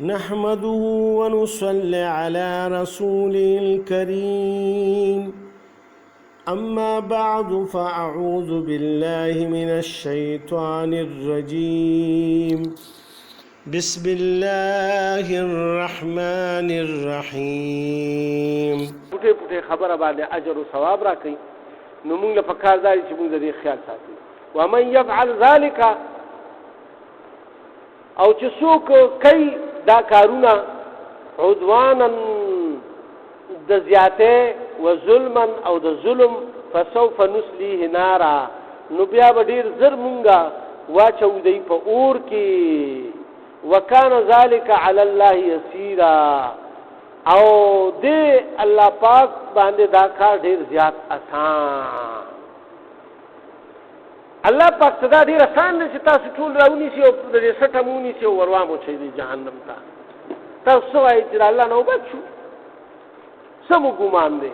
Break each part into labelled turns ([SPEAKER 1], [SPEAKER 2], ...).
[SPEAKER 1] نحمده ونصلي على رسوله الكريم أما بعد فأعوذ بالله من الشيطان الرجيم بسم الله الرحمن الرحيم
[SPEAKER 2] پټه پټه خبره باندې اجر او ثواب راکړي نو موږ له فکر داري چې موږ دې خیال ساتو ومن يفعل ذلك او چې څوک کوي دا کارونه عدوانا د زیاته و ظلما او د ظلم فسوف نسليه نارا نو بیا به ډیر زر مونږه واچو دی په اور کې وکانه ذلك على الله يسيرا او دې الله پاک باندې دا کار ډیر زیات آسان الله پاک صدا ډیر آسان دی چې تاسو ټول راونی شي او د سټمونی شي وروامو شي د جهنم ته تاسو وايي چې الله نو بچو سمو ګمان دی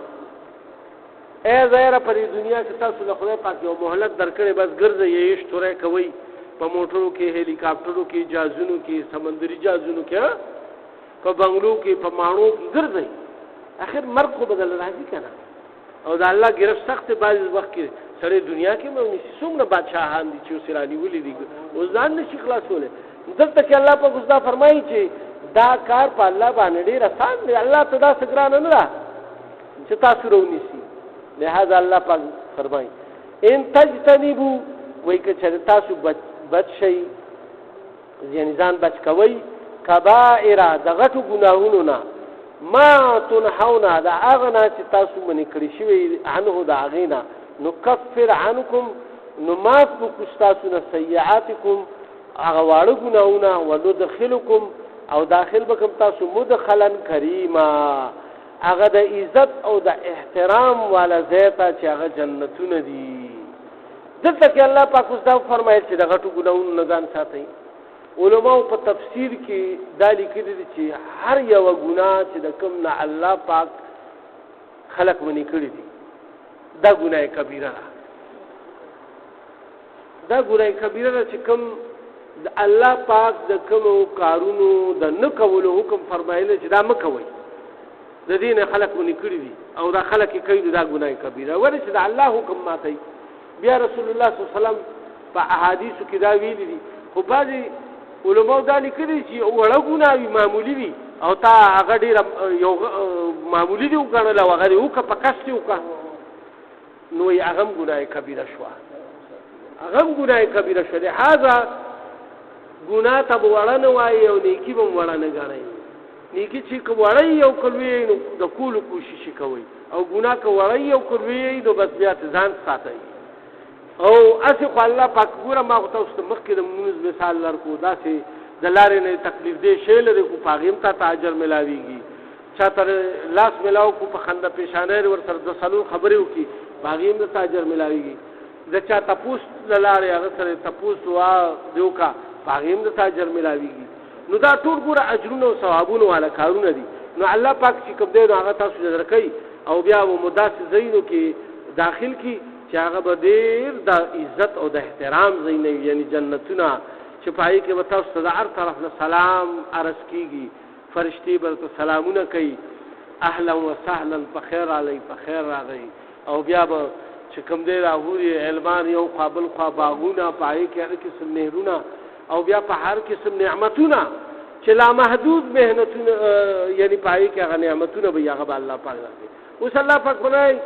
[SPEAKER 2] اے زهره په دنیا کې تاسو له خدای پاک یو مهلت درکړې بس ګرځي یې شتوره کوي په موټرو کې هلیکاپټرو کې جهازونو کې سمندري جهازونو کې په بنگلو کې په مانو کې ګرځي اخر مرګ خو بدل راځي کنه او دا الله ګرفت سخت بعض وخت کې سره دنیا کې مې څومره بادشاہان دي چې سرانی ولې دي او ځان نشي خلاصوله دلته کې الله په غوښدا فرمایي چې دا کار په الله باندې ډیر آسان دی الله ته دا سګران نه را چې تاسو رونی سي لہذا الله پاک فرمایي ان تجتنبوا وای که چې تاسو بچ شي یعنی ځان بچ کوي کبائر د غټو ګناهونو نه ما تنحون دا اغنا چې تاسو منې کړی شوی عنه دا غینا نکفر عنکم نماف بکستاسو نه سیئاتکم هغه واړه ګناهونه وندخلکم او داخل بکم تاسو مدخلا کریما هغه د عزت او د احترام والا ذاته چې هغه جنتونه دي دلته کې الله پاک اوس دا فرمایي چې د غټو ګناهونو نه ځان ساتي علماء په تفسیر کې دا لیکلي دي چې هر یو ګناه چې د کوم نه الله پاک خلق منی کړی دي دا ګناه کبیره دا ګناه کبیره چې کوم د الله پاک د کوم کارونو د نه کولو حکم فرمایلی چې دا مکوئ د دین خلق منی کړی دي او دا خلق یې کوي دا ګناه کبیره ولې چې د الله حکم ماتي بیا رسول الله صلی الله علیه وسلم په احادیثو کې دا ویلي دي خو بعضې علماء دا لیکلي چې وړه ګناه وي معمولي وي او تا هغه ډېره یو معمولي دي وګڼله او هغه دې وکړه په قصد یې وکړه نو یې هغه هم ګناه کبیره شوه هغه هم ګناه کبیره شوه لهذا ګناه ته به وړه نه وایي او نیکي به هم وړه نه ګڼئ نیکي چې که وړی او که لوی نو د کولو کوشش یې کوئ او ګناه که وړی او که لوی نو بس بیا ته ځان ساتئ او اسی خو الله پاک ګوره ما خو تاسو ته مخکې د مونځ مثال لرکو داسې د لارې نه تکلیف دی شی لري خو په هغې هم تا ته اجر میلاویږي چا ته لاس میلاو کو په خنده پیشانی ورسره د څلور خبرې وکړي په هغې هم درته اجر میلاویږي د چا تپوس د لارې هغه سره تپوس دعا دې وکړه په هغې هم درته اجر میلاویږي نو دا ټول ګوره اجرونه او ثوابونه والا کارونه دي نو الله پاک چې کوم دی نو هغه تاسو درکوي او بیا مو داسې ځایونو کې داخل کړي چې هغه به ډېر د عزت او د احترام ځایونه وي یعنې جنتونه چې په هغې کې به تاسو ته د هر طرف نه سلام عرض کېږي فرشتې به درته سلامونه کوي اهلا وسهلا په خیر راغئ په خیر راغئ او بیا به چې کوم دی راهوري علمان یو خوا بل خوا باغونه په هغې کې هر قسم نهرونه او بیا په هر قسم نعمتونه چې لامحدود محنتونه یعنې په هغې کې هغه نعمتونه به هغه به الله پاک راکړي اوس الله پاک فرمایي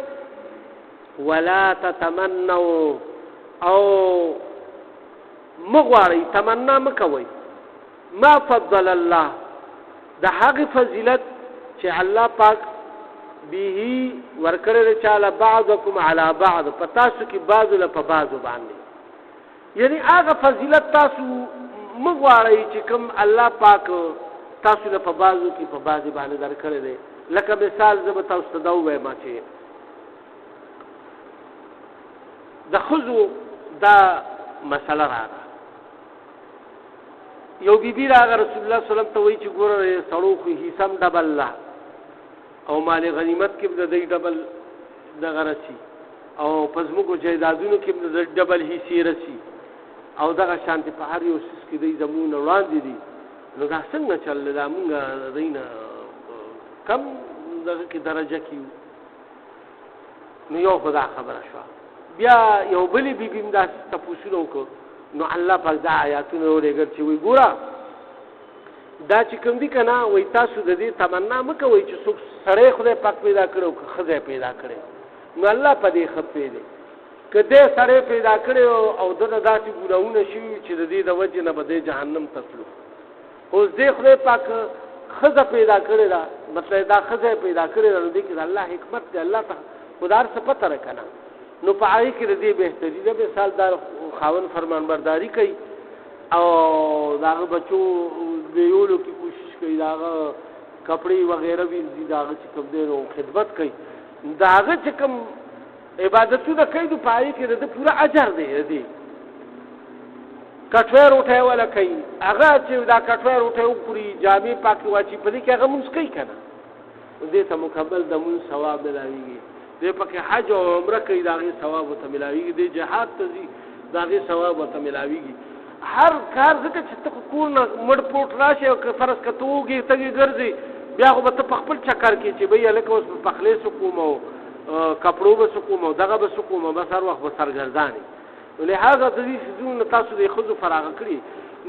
[SPEAKER 2] ولا تتمنوا او مغواړئ تمنا مکوئ ما فضل الله د هغې فضیلت چې الله پاک به ورکړی دی چاله بعضکم علی بعض په تاسو کې بعضو له په بعضو باندې یعنی هغه فضیلت تاسو مغواړئ چې کوم الله پاک تاسو له په بعضو کې په بعضې باندې درکړی دی لکه مثال زه به تاسو ته دا ووایم چې د ښځو دا مسله راغله یو بیبي راغله رسول الله صلی الله علیه وسلم ته وایي چې ګوره سړو خو حصه هم ډبل ده او مال غنیمت کې به د دوی ډبل دغه رسي او په زموږو جایدادونو کې به د ډبل حصې رسي او دغه شانتې په هر یو څیز کې دوی زموږ نه وړاندې دي نو دا څنګه چل دا مونږ دینه کم دغه کې درجه کیو نو یو خدا خبره شو بیا یو بلی بیبیم دا تپوسونو کو نو الله پاک دا آیاتونه ورګر چې وی ګورا دا چې کوم دي کنه وای تاسو د دې تمنا مکوئ چې څوک سړی خدای پاک پیدا کړو که خدای پیدا کړي نو الله په دې خپې دی کله سړی پیدا کړي او دغه داسې ګناونه شي چې د دې د وجه نه به جهنم تسلو اوس دې خدای پاک خزه پیدا کړی دا مطلب دا خزه پیدا کړی دا دې کې الله حکمت دی الله ته خدای څه پته راکنه نو په آی کې دې بهتري ده مثال دار خاون فرمان برداری کوي او داغه بچو دیولو کی کوشش کوي داغه کپڑے وغیرہ بھی داغه چې کوم دی نو خدمت کوي داغه چې کوم عبادتونه کوي د پای کې د پورا اجر دی دی کټویر اٹھای ولا کوي هغه چې دا کټویر اٹھای پوری جامع پاک واچي په دې کې هغه مونږ کوي کنه دې ته مکمل د مون ثواب ملایوي دې پکې حج او عمره کوي داغه ثواب ته ملایوي دې جهاد ته دي داغه ثواب ته ملایوي هر کار ځکه چې ته کور نه مړ پټ راشي او فرض کتوږي تګي ګرځي بیا خو به په خپل چکر کې چې بیا لکه اوس په خلیص کوم او کپړو به سکوم او دغه به سکوم بس هر وخت به سرګرداني لہذا د دې سيزونو تاسو د خود فراغ کړی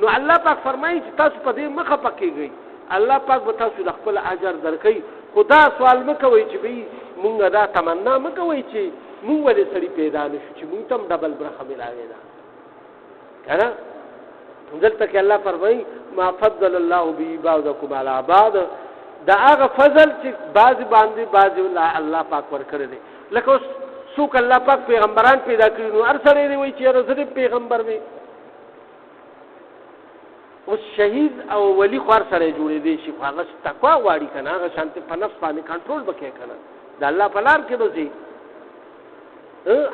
[SPEAKER 2] نو الله پاک فرمایي چې تاسو په دې مخه پکېږئ الله پاک به تاسو د خپل اجر درکړي خدا سوال مکوئ چې وی مونږ دا تمنا مکوئ چې مونږ ولې سړي پیدا نشو چې مونږ تم ډبل برخه ملاوي دا کنه دلته کې الله فرمایي ما فضل الله به بعضکم علی بعض دا هغه فضل چې بعض باندې بعض الله پاک ورکړي دي لکه اوس څوک الله پاک پیغمبران پیدا کړی نو هر سړی دی وایي چې زه پیغمبر وي اوس شهید او ولی خور سره جوړې دي شي هغه تقوا واړي کنه هغه شانته په نفس باندې کنټرول وکړي کنه د الله په لار کې دوی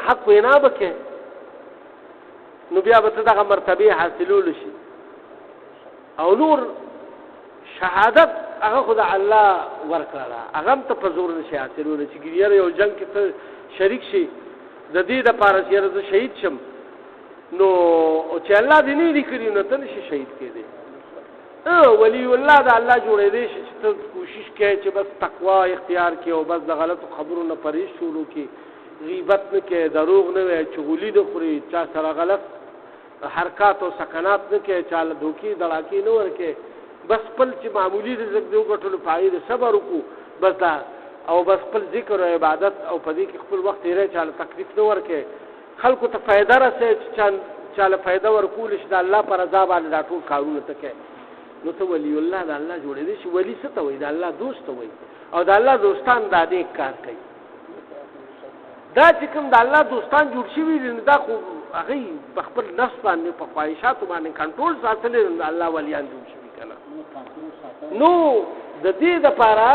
[SPEAKER 2] حق وینا وکړي نو بیا به دغه مرتبه حاصلول شي او نور شهادت هغه خدای الله ورکړه هغه ته په زور نشي حاصلول چې ګیره یو جنگ کې ته شریک شي د دې د پاره چې زه شهید شم نو چې الله دې نه لیکلی نو ته نشي شهید کېدی ولی الله دا الله جوړې دې چې ته کوشش کوي چې بس تقوا اختیار کړي او بس د غلط خبرو نه پرهیز شروع کړي غیبت نه کوي دروغ نه وي چغلي نه خوري چا سره غلط حرکات او سکنات نه کوي چاله دوکي دړاکي نه ورکه بس خپل چې معمولی رزق دی وګټلو فائدې صبر وکړو بس دا او بس خپل ذکر او عبادت او په دې کې خپل وخت یې چاله تکلیف نه ورکه خلکو ته فائدہ راسي چې چاله فائدہ ورکول شي د الله پر رضا باندې دا ټول کارونه ته کوي نو ته ولی الله د الله جوړې دي شي ولی څه ته وایي د الله دوست وایي او د الله دوستان دا دې کار کوي دا چې کوم د الله دوستان جوړ شي دي دا خو هغه په خپل نفس باندې په خواهشاتو باندې کنټرول ساتل د الله ولیان جوړ شي کنه نو د دې لپاره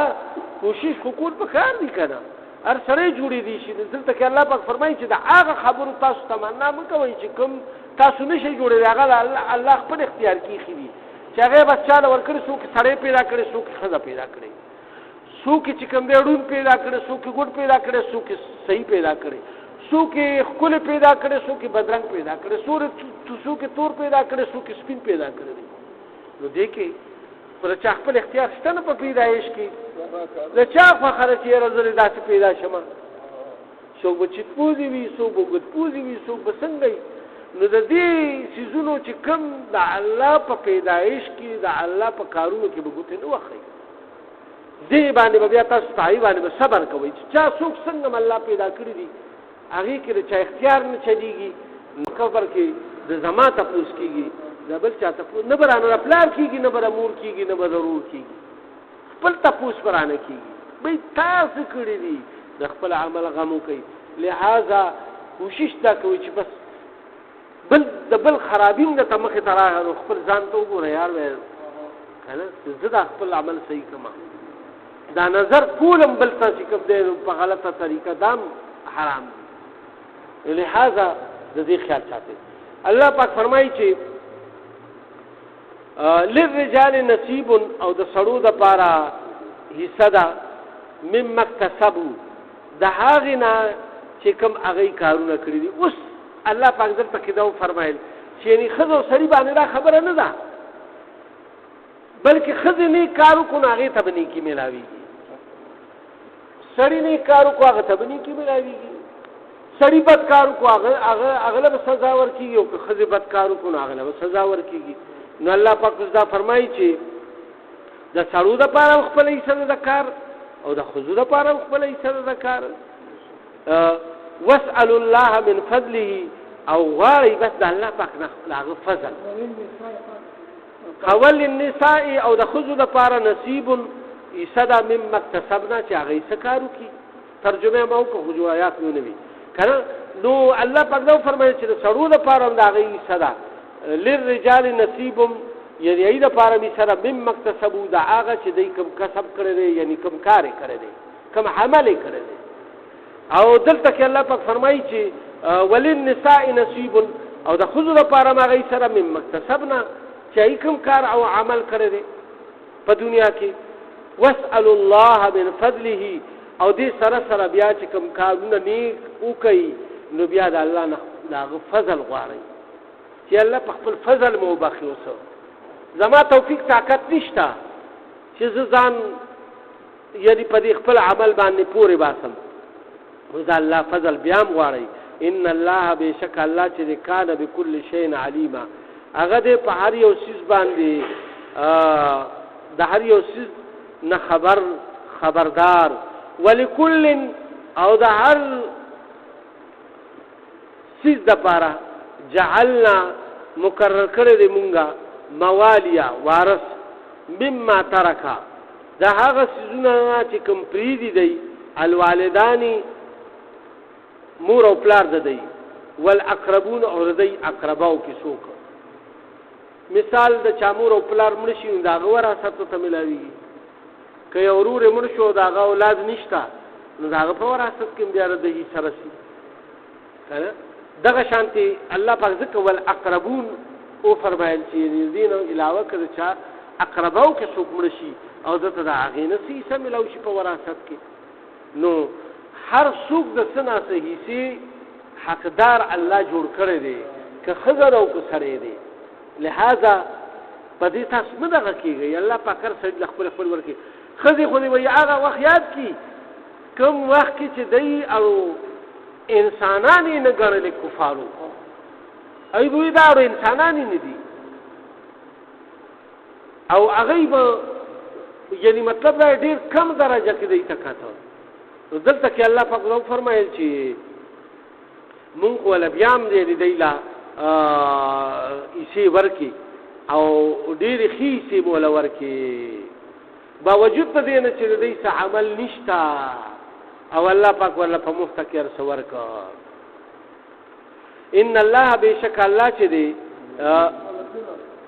[SPEAKER 2] کوشش وکول په کار دي کنه هر سره جوړې دي شي دلته کې الله پاک فرمایي چې دا هغه خبرو تاسو تمنا مکوئ چې کوم تاسو نشئ جوړې هغه الله خپل اختیار کې خېدي چې هغه بس چاله ورکړي څوک سړی پیدا کړي څوک خزه پیدا کړي څوک چې کوم ډېرون پیدا کړي څوک ګډ پیدا کړي څوک صحیح پیدا کړي څوک خپل پیدا کړي څوک بدرنګ پیدا کړي څوک تور پیدا کړي څوک سپین پیدا کړي نو دې کې پر چا خپل اختیار شته نه په پیدایش کې له چا خو خرچ یې راځي داسې پیدا شمه څوک به چې پوزي وي څوک به ګډ پوزي وي څوک به څنګه نو د دې سيزونو چې کوم د الله په پیدایش کې د الله په کارونو کې به ګوتې نه وخی دې باندې بیا تاسو تعالی باندې صبر کوئ چې چا څوک څنګه الله پیدا کړی دي هغه کې چې اختیار نه چلیږي خبر کې د زما تاسو کېږي دا بل چاته نه برانه پلار کېږي نه بر امور کېږي نه بر ضرور کېږي خپل تاسو برانه کېږي به تاسو کړی دي د خپل عمل غمو کوي لہذا کوشش دا کوي چې بس بل د بل خرابین د تمخه تراغه خپل ځان ته وګوره یار وې کنه زه دا خپل عمل صحیح کما دا نظر کولم بل تاسو کوم دی په غلطه طریقه دام حرام دی لہذا د دې خیال ساتئ الله پاک فرمایي چې للرجال نصیب او د سړو د پاره حصہ ده مما اکتسبوا د هغه نه چې کوم هغه کارونه کړی دي اوس الله پاک دلته کې دا فرمایل چې یعنی خزو سړي باندې دا خبره نه ده بلکې ښځې نیک کار وکړو نو هغې ته به نیکي میلاوېږي، سړي نیک کار وکړو هغه ته به نیکي میلاوېږي، سړي بد کار وکړو هغه له به سزا ورکېږي، او که ښځې بد کار وکړو نو هغه له به سزا ورکېږي. نو الله پاک اوس دا فرمایي چې د سړو دپاره هم خپله حصه ده د کار او د ښځو دپاره هم خپله حصه ده د کار. واسألوا الله من فضله، او غواړئ بس د الله پاک نه د هغه فضل. وللنساء، او د ښځو دپاره نصیب حصه ده مما اکتسبنا چې هغه حصه کار وکړي. ترجمه یې ما وکړه خو جو آیات مې ونه وي که نه. نو الله پاک دا وفرمایل چې د سړو دپاره هم د هغې حصه ده. للرجال نصیب، یعنې هغې دپاره مې حصه ده مما اکتسبو، د هغه چې دوی کوم کسب کړی دی، یعنې کوم کار یې کړی دی، کوم عمل یې کړی دی. او دلته کې الله پاک فرمایي چې وللنساء نصیب، او د ښځو دپاره هم هغې سره مما اکتسبنا چې هغې کوم کار او عمل کړی دی په دنیا کې. واسألوا الله من فضله، او دې سره سره بیا چې کوم کارونه نیک وکړي نو بیا د الله نه د هغه فضل غواړئ چې الله په خپل فضل مو وبخي. اوس زما توفیق طاقت نشته چې زه ځان یعنې په دې خپل عمل باندې پورې باسم، نو د الله فضل بیا هم غواړئ. ان الله بېشک الله چې دی کان بكل شیء علیما، هغه دی په هر یو څیز باندې د هر یو څیز نه خبردار. ولکل، او د هر څیز دپاره جعلنا مقرر کړی دی مونږه موالیا وارث مما ترکا، د هغه څیزونه چې کوم پرېږدي دی الوالدانی مور او پلار د دی، والاقربون او د دی اقرباو کې څوک. مثال د چا مور او پلار مړه شي نو د هغه وراثت ته میلاوېږي. که یو ورور یې مړ شو د هغه اولاد نشته نو د هغه په وراثت کې بیا د حصه رسي که نه. دغه شانتې الله پاک ځکه والاقربون وفرمایل چې دې نه علاوه که د چا اقرباو کې څوک مړه شي او دته د هغې نه څه حصه میلاو شي په وراثت کې، نو هر څوک د څه نه څه حصې حقدار الله جوړ کړی دی، که ښځه ده او که سړی دی. لہذا په دې تاسو مه دغه کېږئ، الله پاک هر سړي له خپل ورکړي. ښځې خو دې وایي هغه وخت یاد کړي کوم وخت کې چې دی او انسانان یې نه ګڼلې کفارو، ای دوی دا اړو انسانان یې نه دي، او هغوی به یعنې مطلب دا ډېر کم درجه کې دی ته کاته. نو دلته کې الله پاک دا وفرمایل چې مونږ خو له بیا هم دی دی له حصې ورکړي او ډېرې ښې حصې مو له ورکړي، باوجود د دې نه چې د دوی څه عمل نشته او الله پاک ورله په مفته کې هر څه ورکړه. ان الله بېشک الله چې دی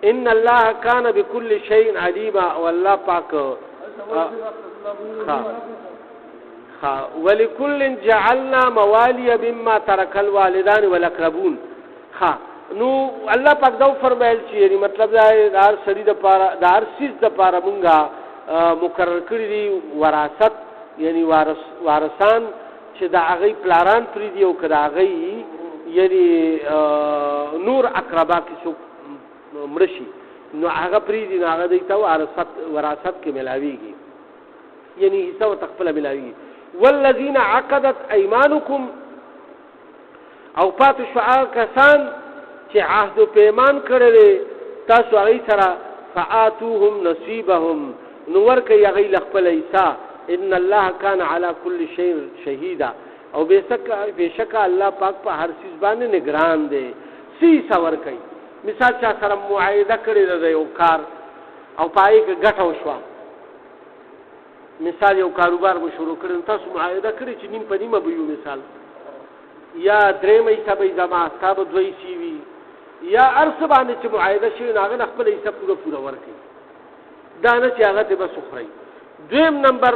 [SPEAKER 2] ان الله کان بكل شیء علیما، او الله پاک ولکل جعلنا موالي مما ترك الوالدان والاقربون. نو الله پاک دا فرمایل چې یعنی مطلب دا د هر سړي دپاره د هر څیز دپاره مونږه مقرر کړي دي وراثت، یعنی وارثان چې د هغې پلاران پرېږدي او که د هغې یعنی نور اقربا کې څوک مړه شي نو هغه پرېږدي، نو هغه دوی ته وراثت کې میلاوېږي، یعنی حصه ورته خپله میلاوېږي. والذین عقدت ایمانکم، او پاتې شو هغه کسان چې عهد و پیمان کړی دی تاسو هغې سره فآتوهم نصیبهم، نو ورکوئ هغې له خپله حصه. ان الله کان علی کل شیء شهیدا، او بېشکه الله پاک په هر څیز باندې نگران دی. څه حصه ورکوئ؟ مثال چا سره معاهده کړې ده د یو کار او په هغې کې ګټه وشوه، مثال یو کاروبار مو شروع کړی، تاسو معاهده کړې چې نیم په نیمه به یو، مثال یا درېیمه حصه به یې زما ستا به دوه حصې وي، یا هر څه باندې چې معاهده شوي نو هغه نه خپله حصه پوره ورکوي، دا نه چې هغه ته بس وخورئ. دویم نمبر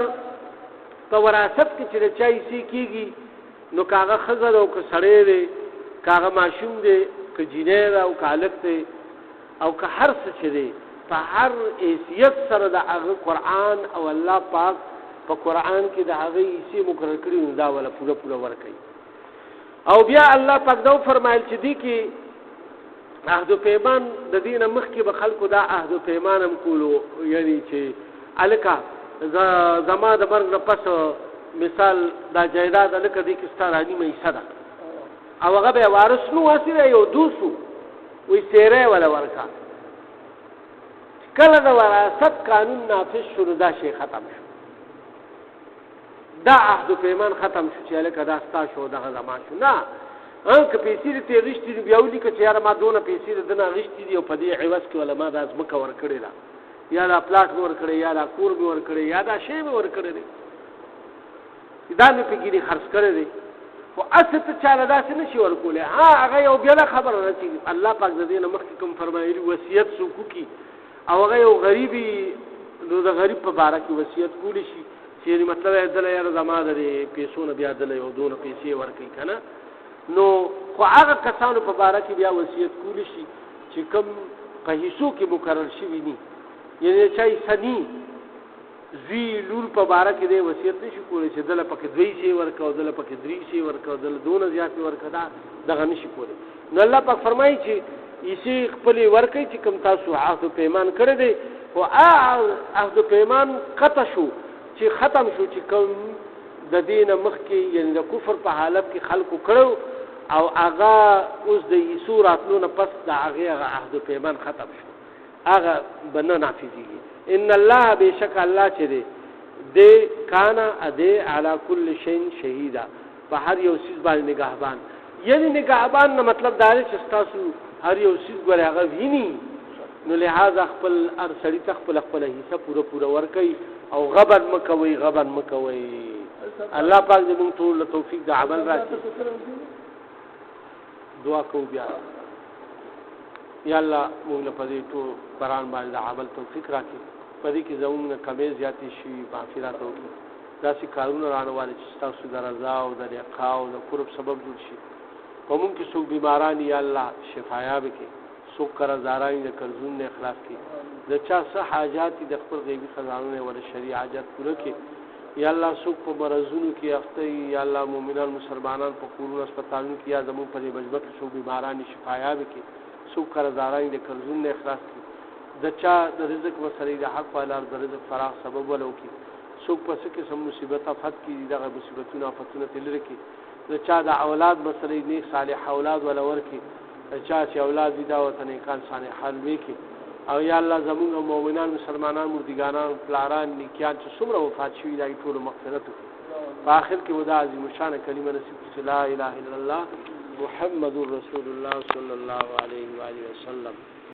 [SPEAKER 2] په وراثت کې چې د چا حصې کېږي نو که هغه ښځه ده او که سړی دی، که هغه ماشوم دی، که جینۍ ده او که هلک دی، او که هر څه چې دی، په هر حیثیت سره د هغه قرآن او الله پاک په قرآن کې د هغې حصې مقرر کړي نو دا وله پوره ورکوي. او بیا الله پاک دا وفرمایل چې دې کې عهد پیمان د دینه مخکې به خلکو دا عهد پیمان هم کولو، یعنی چې الکه زما د مرګ نه پس مثال دا جایداد الکه دی کې ستا رانیمه حصه ده او هغه به وارث نو واسره یو دوسو وی سیره ولا ورکا. کله د وراثت قانون نافذ شو دا شی ختم شو، دا عهد پیمان ختم شو چې الکه دا ستا شو دغه زما شو. نه که پیسې دې غشتي بیا ولي که چې یاره ما دونه پیسې دنه غشتي دي او په دې عوض کې ولا ما دا ځمکه ورکړې ده یا دا پلاټ مې ورکړی یا دا کور مې ورکړی یا دا شی مې ورکړی دی دا مې پکې دې خرڅ کړی دی، خو اصل ته چاله داسې نه شي ورکولی. هغه یو بله خبره ده چې الله پاک د دې نه مخکې کوم فرمایلي وصیت څوک وکړي او هغه یو غریبي نو د غریب په باره کې وصیت کولی شي چې مطلب یې دله یاره زما د پیسو نه بیا دله یو دونه پیسې ورکوي که نه، نو خو هغه کسانو په باره کې بیا وصیت کولی شي چې کوم په حصو کې مقرر شوي دي، یعنی چا حصه ني زوی لور په باره کې دی وصیت نه شي کولی چې دله پکې 2 شی ورکړه او دله پکې 3 شی ورکړه او دله دونه زیاتې ورکړه، دغه نه شي کولی. نو الله پاک فرمایي چې حصې خپلې ورکړئ چې کوم تاسو عهد پیمان کړی دی، خو عهد پیمان قطع شو چې ختم شو چې کوم د دې نه مخکې یعنې د کفر په حالت کې خلکو کړو او هغه اوس د عیسو راتلو نه پس د هغې هغه عهد پیمان ختم شو، هغه به نه نافظېږي. ان الله بېشک الله چې دی دی کانا دی علی کل شیء شهیدا، په هر یو څیز باندې نگهبان. یعنی نگهبان نه مطلب دا دی چې ستاسو هر یو څیز ګورې هغه ویني، نو لہذا خپل هر سړي ته خپله حصه پوره ورکوي او غبن مه کوئ مه کوئ. الله پاک دې موږ ټول له توفیق د عمل راکړي. دعا کوو بیا یا الله موږ له په دې ټول قرآن باندې د عمل توفیق راکړي، په دې کې زموږ نه کمې زیاتې شوي مغفرت وکړي، داسې کارونه رانهوالی چې ستاسو د رضا او د لقا او د قرب سبب جوړ شي. په موږ کې څوک بیماران یا الله شفایاب کړي، څوک قرضداران د قرضونو نه خلاص کړي، د چا څه حاجات دي د خپل غیبي خزانو نه ول شرعي حاجات پوره کړي. یا الله څوک په مرضونو کې اخته یا الله مؤمنان مسلمانان په کورونو هسپتالونو کې یا زموږ په دې مجمع کې څوک بیماران شفایاب کړي، څوک قرضداران د قرضونو نه خلاص کړي، د چا د رزق مسلې د حق په لار د رزق فراغ سبب ولو کړي، څوک په څه قسم مصیبت افت کې دغه مصیبتونه افتونه تل لري کړي، د چا د اولاد مسلې نیک صالح اولاد ولا ورکړي، د چا چې اولاد دي دا ورته نیکان صالح حال وکړي. او یا الله زموږ مؤمنان مسلمانان مردګانان پلاران نیکیان چې څومره وفات شوي دا ټول مغفرت وکړي. په آخر کې ودا عظیم الشان کلمه نصیب کړي چې لا اله الا الله محمد رسول الله صلی الله علیه و آله وسلم.